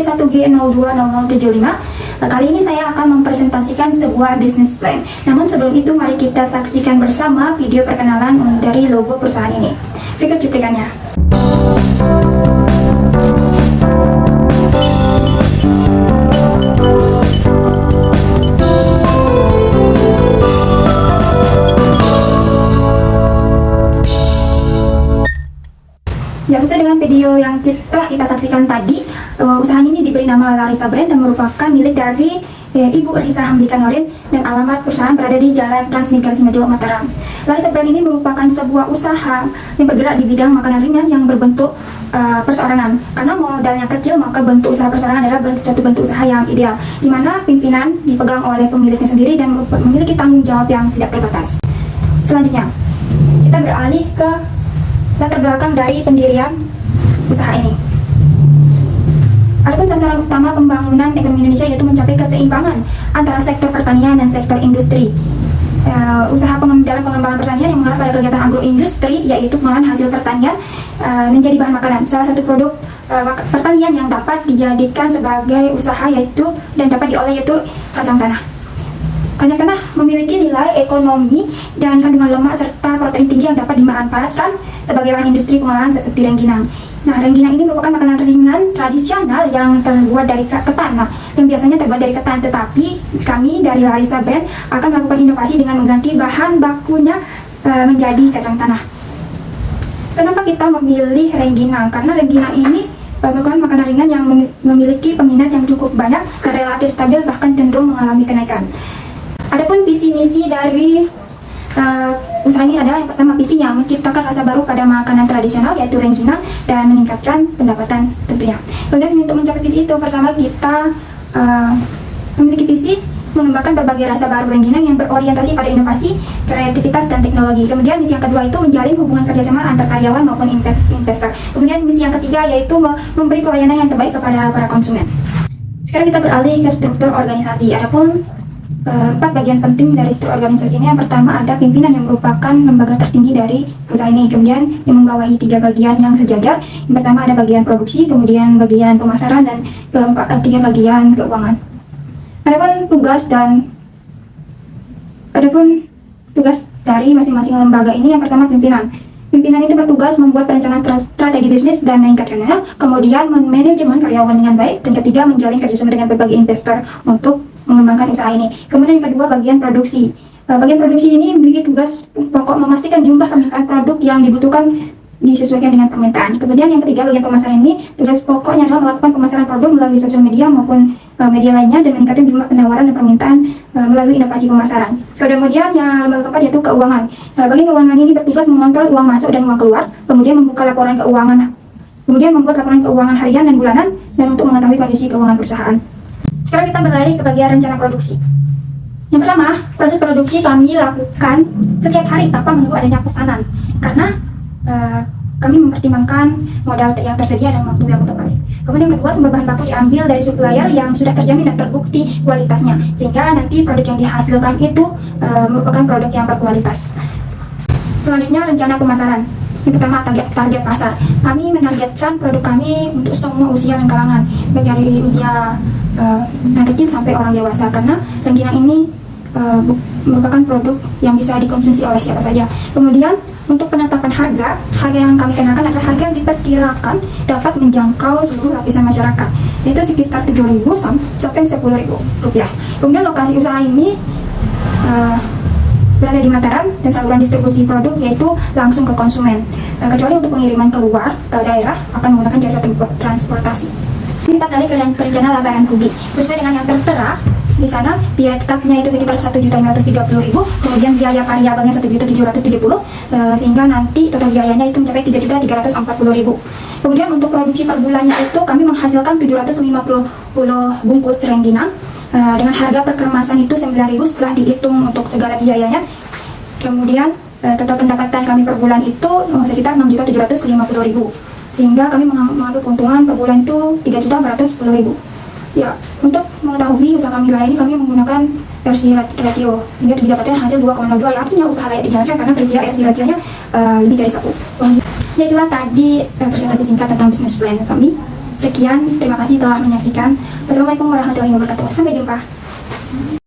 C1G020075. Kali ini saya akan mempresentasikan sebuah business plan. Namun sebelum itu mari kita saksikan bersama video perkenalan dari logo perusahaan ini. Berikut cuplikannya. Ya, sesuai dengan video yang kita saksikan tadi, usaha ini diberi nama Larissa Brand dan merupakan milik dari Ibu Risa Hamdika Norin, dan alamat perusahaan berada di Jalan Transmigrasi Maju, Mataram. Larissa Brand ini merupakan sebuah usaha yang bergerak di bidang makanan ringan yang berbentuk perseorangan. Karena modalnya kecil, maka bentuk usaha perseorangan adalah suatu bentuk usaha yang ideal, di mana pimpinan dipegang oleh pemiliknya sendiri dan memiliki tanggung jawab yang tidak terbatas. Selanjutnya, kita beralih ke latar belakang dari pendirian usaha ini. Adapun sasaran utama pembangunan ekonomi Indonesia yaitu mencapai keseimbangan antara sektor pertanian dan sektor industri. Usaha dalam pengembangan pertanian yang mengarah pada kegiatan agroindustri, yaitu pengolahan hasil pertanian menjadi bahan makanan. Salah satu produk pertanian yang dapat dijadikan sebagai usaha yaitu dan dapat diolah yaitu kacang tanah. Kacang tanah memiliki nilai ekonomi dan kandungan lemak serta protein tinggi yang dapat dimanfaatkan sebagai bahan industri pengolahan seperti rengginang. Nah, rengginang ini merupakan makanan ringan tradisional yang terbuat dari ketan. Nah, yang biasanya terbuat dari ketan, tetapi kami dari Larissa Brand akan melakukan inovasi dengan mengganti bahan bakunya menjadi kacang tanah. Kenapa kita memilih rengginang? Karena rengginang ini merupakan makanan ringan yang memiliki peminat yang cukup banyak dan relatif stabil, bahkan cenderung mengalami kenaikan. Adapun visi misi dari usaha ini adalah yang pertama, visinya menciptakan rasa baru pada makanan tradisional yaitu rengginang dan meningkatkan pendapatan tentunya. Kemudian untuk mencapai visi itu, pertama kita memiliki visi mengembangkan berbagai rasa baru rengginang yang berorientasi pada inovasi, kreativitas, dan teknologi. Kemudian misi yang kedua itu menjalin hubungan kerjasama antar karyawan maupun investor. Kemudian misi yang ketiga yaitu memberi pelayanan yang terbaik kepada para konsumen. Sekarang kita beralih ke struktur organisasi. Adapun 4 bagian penting dari struktur organisasi ini. Yang pertama ada pimpinan yang merupakan lembaga tertinggi dari usaha ini. Kemudian yang membawahi 3 bagian yang sejajar. Yang pertama ada bagian produksi, kemudian bagian pemasaran, dan keempat 3 bagian keuangan. Adapun tugas dari masing-masing lembaga ini, yang pertama pimpinan. Pimpinan itu bertugas membuat perencanaan strategi bisnis dan meningkatkannya, kemudian manajemen karyawan dengan baik, dan ketiga menjalin kerjasama dengan berbagai investor untuk mengembangkan usaha ini. Kemudian yang kedua bagian produksi. Bagian produksi ini memiliki tugas pokok memastikan jumlah permintaan produk yang dibutuhkan disesuaikan dengan permintaan. Kemudian yang ketiga bagian pemasaran ini, tugas pokoknya adalah melakukan pemasaran produk melalui sosial media maupun media lainnya dan meningkatkan jumlah penawaran dan permintaan melalui inovasi pemasaran. Kemudian yang lembaga keempat yaitu keuangan. Bagian keuangan ini bertugas mengontrol uang masuk dan uang keluar, kemudian membuka laporan keuangan, kemudian membuat laporan keuangan harian dan bulanan, dan untuk mengetahui kondisi keuangan perusahaan. Sekarang kita beralih ke bagian rencana produksi. Yang pertama, proses produksi kami lakukan setiap hari tanpa menunggu adanya pesanan, karena kami mempertimbangkan modal yang tersedia dan waktu yang tepat. Kemudian yang kedua, sumber bahan baku diambil dari supplier yang sudah terjamin dan terbukti kualitasnya, sehingga nanti produk yang dihasilkan itu merupakan produk yang berkualitas. Selanjutnya, rencana pemasaran. Yang pertama, target pasar. Kami menargetkan produk kami untuk semua usia dan kalangan, baik dari usia anak kecil sampai orang dewasa, karena rengginang ini merupakan produk yang bisa dikonsumsi oleh siapa saja. Kemudian untuk penetapan harga yang kami kenakan adalah harga yang diperkirakan dapat menjangkau seluruh lapisan masyarakat, yaitu sekitar 7.000 sampai 10.000 rupiah. Kemudian lokasi usaha ini berada di Mataram dan saluran distribusi produk yaitu langsung ke konsumen, kecuali untuk pengiriman keluar daerah akan menggunakan jasa transportasi. Kita beralih ke rencana laba dan rugi. Sesuai dengan yang tertera di sana, biaya tetapnya itu sekitar 1.530.000, kemudian biaya variabelnya 1.770.000, sehingga nanti total biayanya itu mencapai 3.340.000. Kemudian untuk produksi per bulannya itu kami menghasilkan 750 bungkus rengginang dengan harga per kemasan itu 9.000 setelah dihitung untuk segala biayanya. Kemudian total pendapatan kami per bulan itu sekitar 6.750.000, sehingga kami mengambil keuntungan per bulan itu 3.410.000. Ya, untuk mengetahui usaha kami lain, kami menggunakan RC ratio, sehingga didapatkan hasil 2,02, yang artinya usaha layak dijalankan karena terkira RC ratio-nya lebih dari 1. Ya, itulah tadi presentasi singkat tentang business plan kami. Sekian, terima kasih telah menyaksikan. Wassalamualaikum warahmatullahi wabarakatuh. Sampai jumpa.